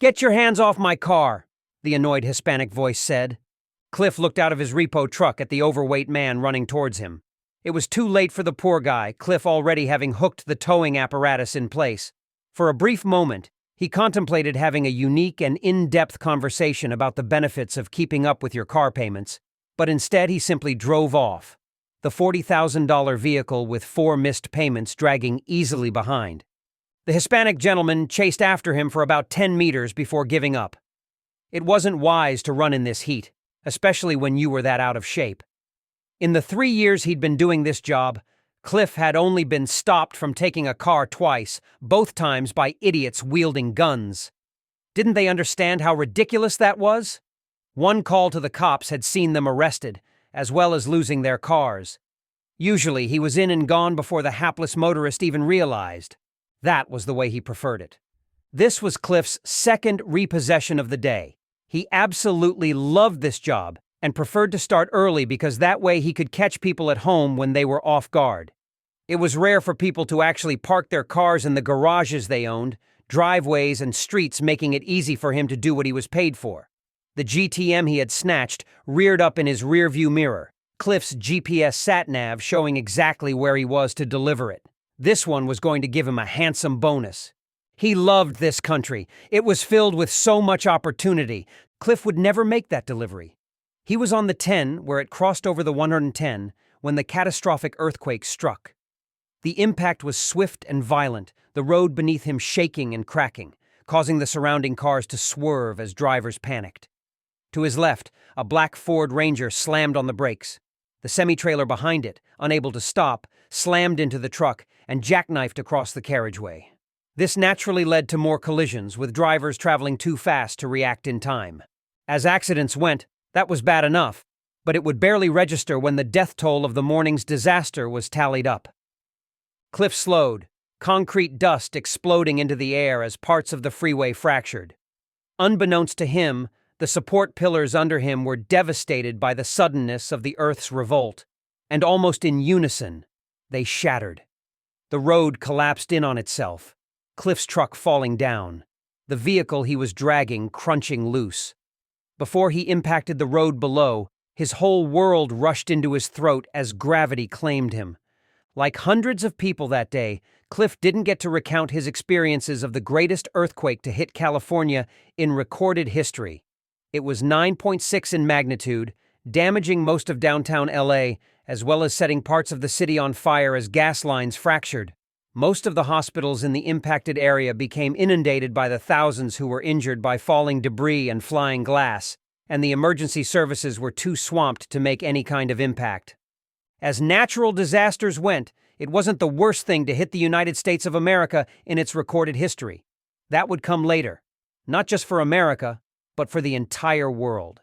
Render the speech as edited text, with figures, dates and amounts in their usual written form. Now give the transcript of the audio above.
"Get your hands off my car," the annoyed Hispanic voice said. Cliff looked out of his repo truck at the overweight man running towards him. It was too late for the poor guy, Cliff already having hooked the towing apparatus in place. For a brief moment, he contemplated having a unique and in-depth conversation about the benefits of keeping up with your car payments, but instead he simply drove off, the $40,000 vehicle with 4 missed payments dragging easily behind. The Hispanic gentleman chased after him for about 10 meters before giving up. It wasn't wise to run in this heat, especially when you were that out of shape. In the 3 years he'd been doing this job, Cliff had only been stopped from taking a car twice, both times by idiots wielding guns. Didn't they understand how ridiculous that was? One call to the cops had seen them arrested, as well as losing their cars. Usually he was in and gone before the hapless motorist even realized. That was the way he preferred it. This was Cliff's second repossession of the day. He absolutely loved this job and preferred to start early because that way he could catch people at home when they were off guard. It was rare for people to actually park their cars in the garages they owned, driveways and streets, making it easy for him to do what he was paid for. The GTM he had snatched reared up in his rearview mirror, Cliff's GPS sat-nav showing exactly where he was to deliver it. This one was going to give him a handsome bonus. He loved this country. It was filled with so much opportunity. Cliff would never make that delivery. He was on the 10 where it crossed over the 110 when the catastrophic earthquake struck. The impact was swift and violent, the road beneath him shaking and cracking, causing the surrounding cars to swerve as drivers panicked. To his left, a black Ford Ranger slammed on the brakes. The semi-trailer behind it, unable to stop, slammed into the truck and jackknifed across the carriageway. This naturally led to more collisions, with drivers traveling too fast to react in time. As accidents went, that was bad enough, but it would barely register when the death toll of the morning's disaster was tallied up. Cliff slowed, concrete dust exploding into the air as parts of the freeway fractured. Unbeknownst to him, the support pillars under him were devastated by the suddenness of the Earth's revolt, and almost in unison, they shattered. The road collapsed in on itself, Cliff's truck falling down, the vehicle he was dragging crunching loose. Before he impacted the road below, his whole world rushed into his throat as gravity claimed him. Like hundreds of people that day, Cliff didn't get to recount his experiences of the greatest earthquake to hit California in recorded history. It was 9.6 in magnitude, damaging most of downtown LA, as well as setting parts of the city on fire as gas lines fractured. Most of the hospitals in the impacted area became inundated by the thousands who were injured by falling debris and flying glass, and the emergency services were too swamped to make any kind of impact. As natural disasters went, it wasn't the worst thing to hit the United States of America in its recorded history. That would come later, not just for America, but for the entire world.